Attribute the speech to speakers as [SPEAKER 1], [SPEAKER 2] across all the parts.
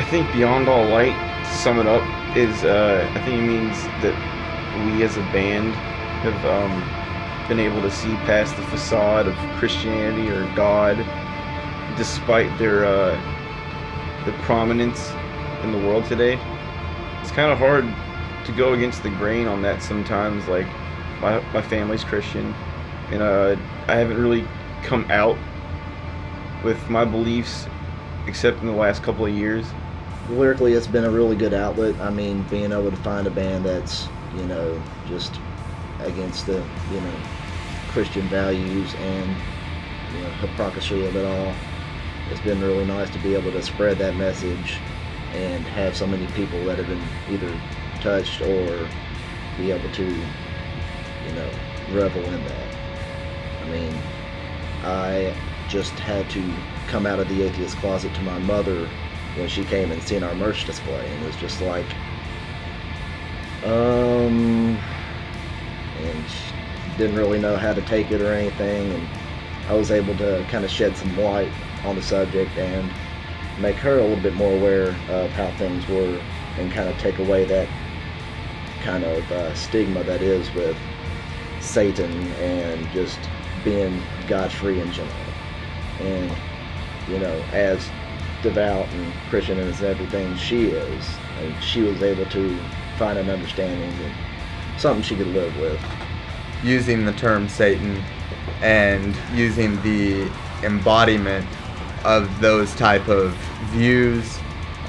[SPEAKER 1] think beyond all light, to sum it up, is I think it means that we as a band have been able to see past the facade of Christianity or God, despite their prominence in the world today. It's kind of hard to go against the grain on that sometimes. Like my family's Christian, and I haven't really come out with my beliefs except in the last couple of years.
[SPEAKER 2] Lyrically, it's been a really good outlet. I mean, being able to find a band that's, just against the, Christian values and, hypocrisy of it all. It's been really nice to be able to spread that message and have so many people that have been either touched or be able to, revel in that. I mean, I just had to come out of the atheist closet to my mother when she came and seen our merch display, and it was just like, and she didn't really know how to take it or anything, and I was able to kind of shed some light on the subject and make her a little bit more aware of how things were and kind of take away that kind of stigma that is with Satan and just being God-free in general. And, as devout and Christian as everything she is, and she was able to find an understanding and something she could live with.
[SPEAKER 3] Using the term Satan and using the embodiment of those type of views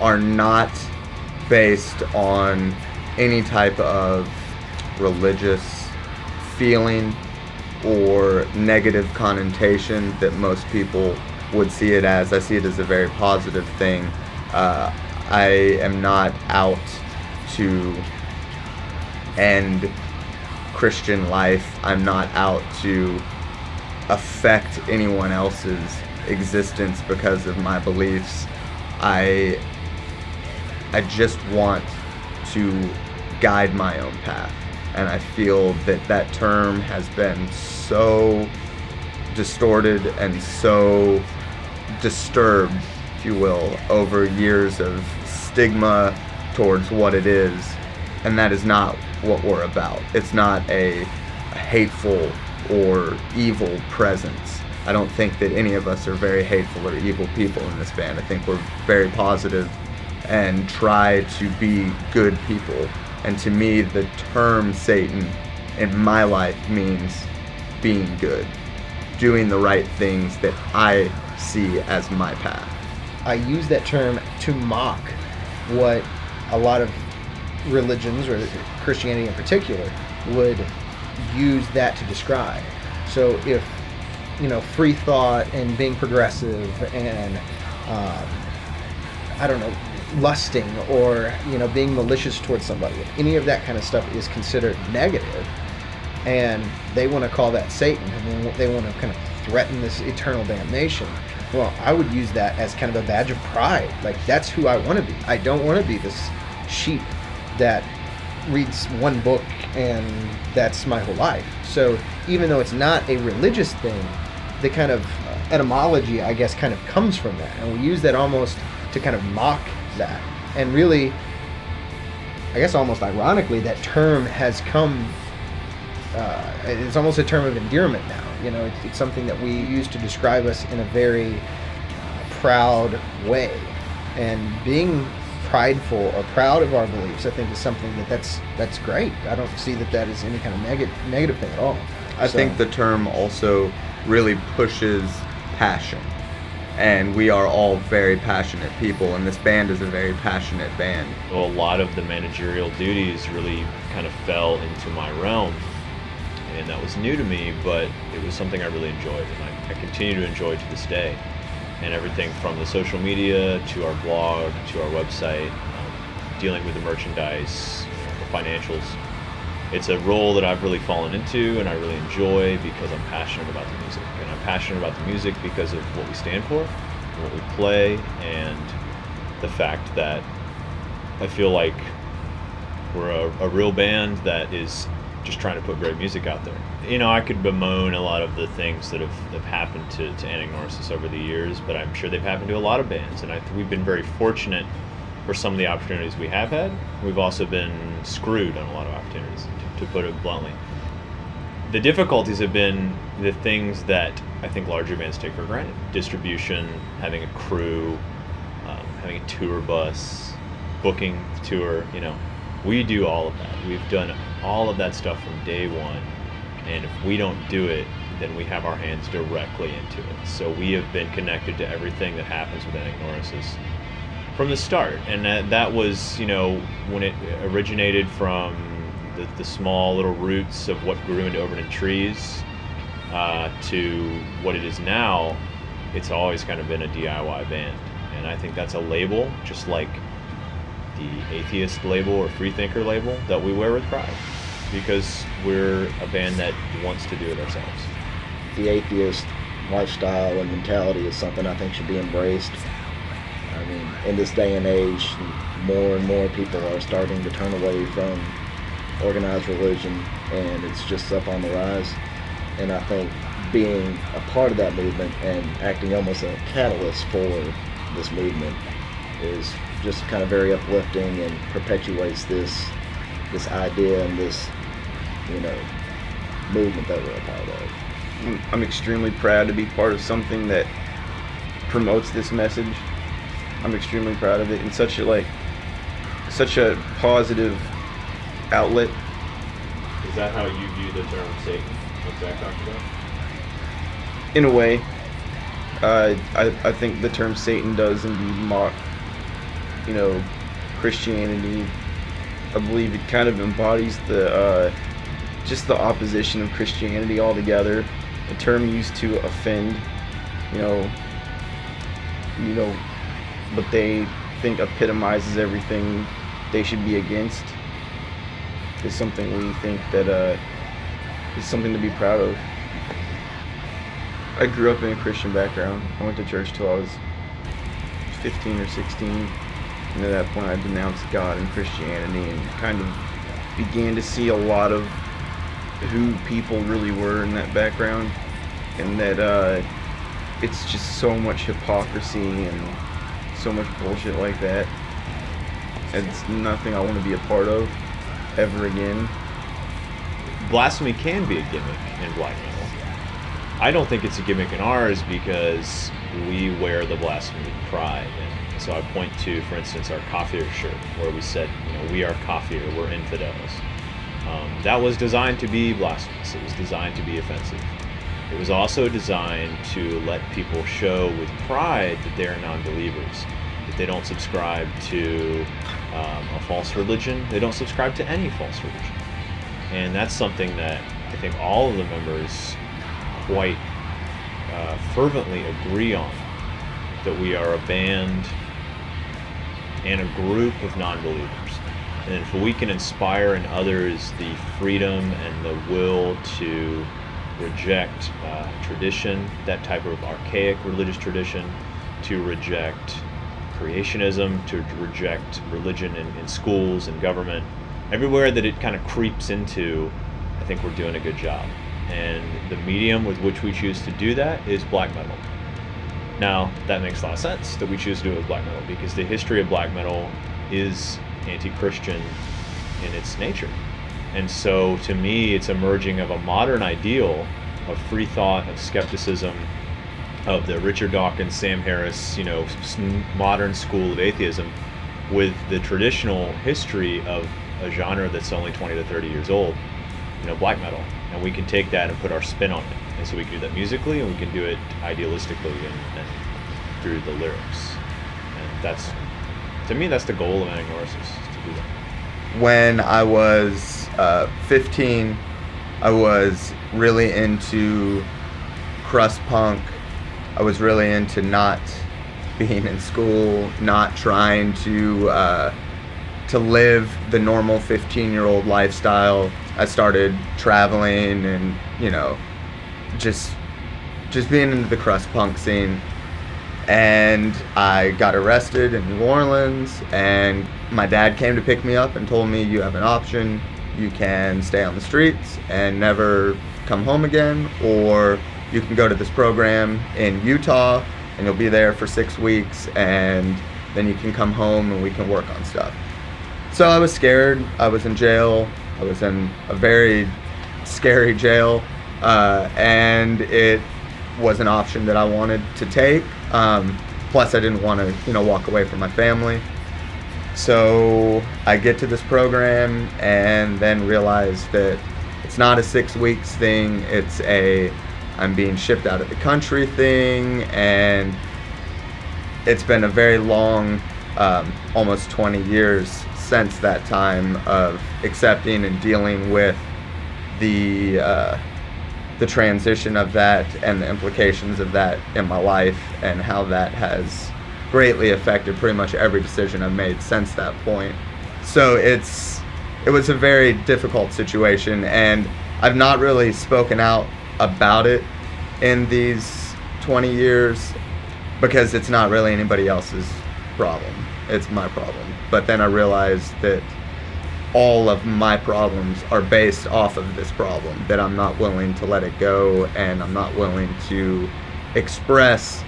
[SPEAKER 3] are not based on any type of religious feeling or negative connotation that most people would see it as. I see it as a very positive thing. I am not out to end Christian life. I'm not out to affect anyone else's existence because of my beliefs. I just want to guide my own path. And I feel that that term has been so distorted and so disturbed, if you will, over years of stigma towards what it is. And that is not what we're about. It's not a hateful or evil presence. I don't think that any of us are very hateful or evil people in this band. I think we're very positive and try to be good people. And to me, the term Satan in my life means being good, doing the right things that I see as my path.
[SPEAKER 4] I use that term to mock what a lot of religions, or Christianity in particular, would use that to describe. So if, free thought and being progressive and, lusting or, being malicious towards somebody, if any of that kind of stuff is considered negative, and they want to call that Satan, and they want to kind of threaten this eternal damnation, well, I would use that as kind of a badge of pride. Like, that's who I want to be. I don't want to be this sheep that reads one book and that's my whole life. So even though it's not a religious thing, the kind of etymology, I guess, kind of comes from that. And we use that almost to kind of mock that. And really, I guess almost ironically, that term has come, it's almost a term of endearment now. It's something that we use to describe us in a very proud way. And being prideful or proud of our beliefs, I think, is something that's great. I don't see that is any kind of negative thing at all.
[SPEAKER 3] I think the term also really pushes passion, and we are all very passionate people, and this band is a very passionate band.
[SPEAKER 5] Well, a lot of the managerial duties really kind of fell into my realm, and that was new to me, but it was something I really enjoyed, and I continue to enjoy to this day. And everything from the social media to our blog to our website, dealing with the merchandise, the financials. It's a role that I've really fallen into and I really enjoy because I'm passionate about the music. And I'm passionate about the music because of what we stand for, and what we play, and the fact that I feel like we're a real band that is just trying to put great music out there. I could bemoan a lot of the things that have happened to ANAGNORISIS over the years, but I'm sure they've happened to a lot of bands, and we've been very fortunate for some of the opportunities we have had. We've also been screwed on a lot of opportunities, to put it bluntly. The difficulties have been the things that I think larger bands take for granted. Distribution, having a crew, having a tour bus, booking the tour, we do all of that. We've done all of that stuff from day one, and if we don't do it, then we have our hands directly into it. So we have been connected to everything that happens with ANAGNORISIS from the start, and that was, when it originated from the small little roots of what grew into Overton Trees to what it is now. It's always kind of been a DIY band, and I think that's a label, just like the atheist label or freethinker label that we wear with pride, because we're a band that wants to do it ourselves.
[SPEAKER 2] The atheist lifestyle and mentality is something I think should be embraced. I mean, in this day and age, more and more people are starting to turn away from organized religion, and it's just up on the rise. And I think being a part of that movement and acting almost a catalyst for this movement is just kind of very uplifting and perpetuates this idea and this movement that we're a part of.
[SPEAKER 1] I'm extremely proud to be part of something that promotes this message. I'm extremely proud of it, and such a positive outlet.
[SPEAKER 5] Is that how you view the term Satan, what Zach talked about?
[SPEAKER 1] In a way, I think the term Satan does indeed mock, Christianity. I believe it kind of embodies just the opposition of Christianity altogether. A term used to offend, what they think epitomizes everything they should be against, is something we think that is something to be proud of. I grew up in a Christian background. I went to church till I was 15 or 16, and at that point I denounced God and Christianity and kind of began to see a lot of who people really were in that background, and that it's just so much hypocrisy and so much bullshit like that. It's nothing I want to be a part of ever again.
[SPEAKER 5] Blasphemy can be a gimmick in black metal. I don't think it's a gimmick in ours because we wear the blasphemy with pride. And so I point to, for instance, our Kafir shirt, where we said, we are Kafir, we're infidels. That was designed to be blasphemous. It was designed to be offensive. It was also designed to let people show with pride that they are non-believers, that they don't subscribe to a false religion. They don't subscribe to any false religion. And that's something that I think all of the members quite fervently agree on, that we are a band and a group of non-believers. And if we can inspire in others the freedom and the will to reject tradition, that type of archaic religious tradition, to reject creationism, to reject religion in schools and government, everywhere that it kind of creeps into, I think we're doing a good job. And the medium with which we choose to do that is black metal. Now, that makes a lot of sense that we choose to do it with black metal, because the history of black metal is anti-Christian in its nature. And so, to me, it's a merging of a modern ideal of free thought, of skepticism, of the Richard Dawkins, Sam Harris, modern school of atheism, with the traditional history of a genre that's only 20 to 30 years old, black metal. And we can take that and put our spin on it. And so we can do that musically, and we can do it idealistically and through the lyrics. And that's, to me, that's the goal of ANAGNORISIS, to do that.
[SPEAKER 3] When I was 15, I was really into crust punk. I was really into not being in school, not trying to live the normal 15-year-old lifestyle. I started traveling and, just being into the crust punk scene. And I got arrested in New Orleans, and my dad came to pick me up and told me, you have an option. You can stay on the streets and never come home again, or you can go to this program in Utah and you'll be there for 6 weeks, and then you can come home and we can work on stuff. So I was scared. I was in jail. I was in a very scary jail, and it was an option that I wanted to take. Plus, I didn't want to, walk away from my family. So I get to this program and then realize that it's not a 6 weeks thing. It's I'm being shipped out of the country thing, and it's been a very long, almost 20 years since that time of accepting and dealing with the transition of that and the implications of that in my life, and how that has greatly affected pretty much every decision I've made since that point. So it was a very difficult situation, and I've not really spoken out about it in these 20 years because it's not really anybody else's problem. It's my problem. But then I realized that all of my problems are based off of this problem, that I'm not willing to let it go, and I'm not willing to express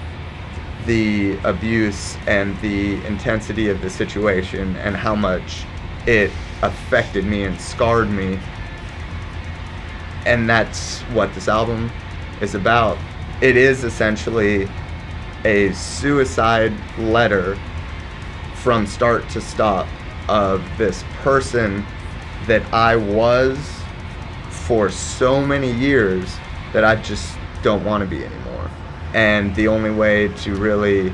[SPEAKER 3] the abuse and the intensity of the situation and how much it affected me and scarred me. And that's what this album is about. It is essentially a suicide letter from start to stop of this person that I was for so many years that I just don't want to be anymore. And the only way to really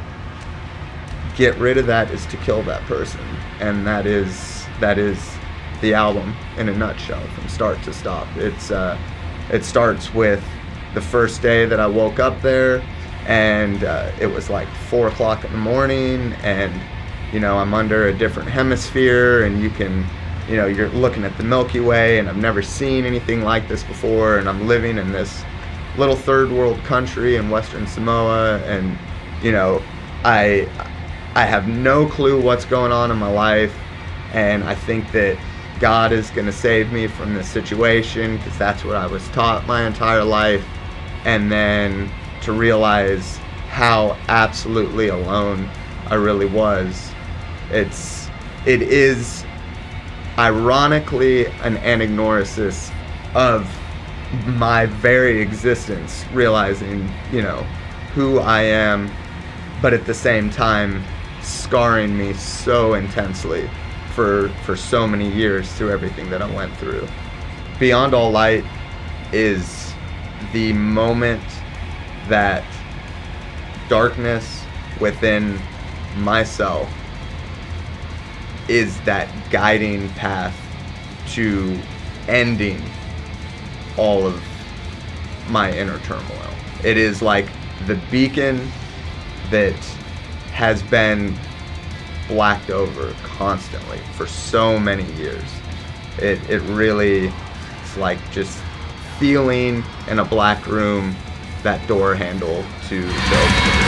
[SPEAKER 3] get rid of that is to kill that person. And that is the album in a nutshell from start to stop. It starts with the first day that I woke up there, and it was like 4 o'clock in the morning, and I'm under a different hemisphere, and you're looking at the Milky Way, and I've never seen anything like this before, and I'm living in this little third world country in Western Samoa, and I have no clue what's going on in my life, and I think that God is going to save me from this situation because that's what I was taught my entire life. And then to realize how absolutely alone I really was. It is ironically an anagnorisis of my very existence, realizing, who I am, but at the same time scarring me so intensely for so many years through everything that I went through. Beyond All Light is the moment that darkness within myself is that guiding path to ending all of my inner turmoil. It is like the beacon that has been blacked over constantly for so many years. It really is like just feeling in a black room that door handle to open.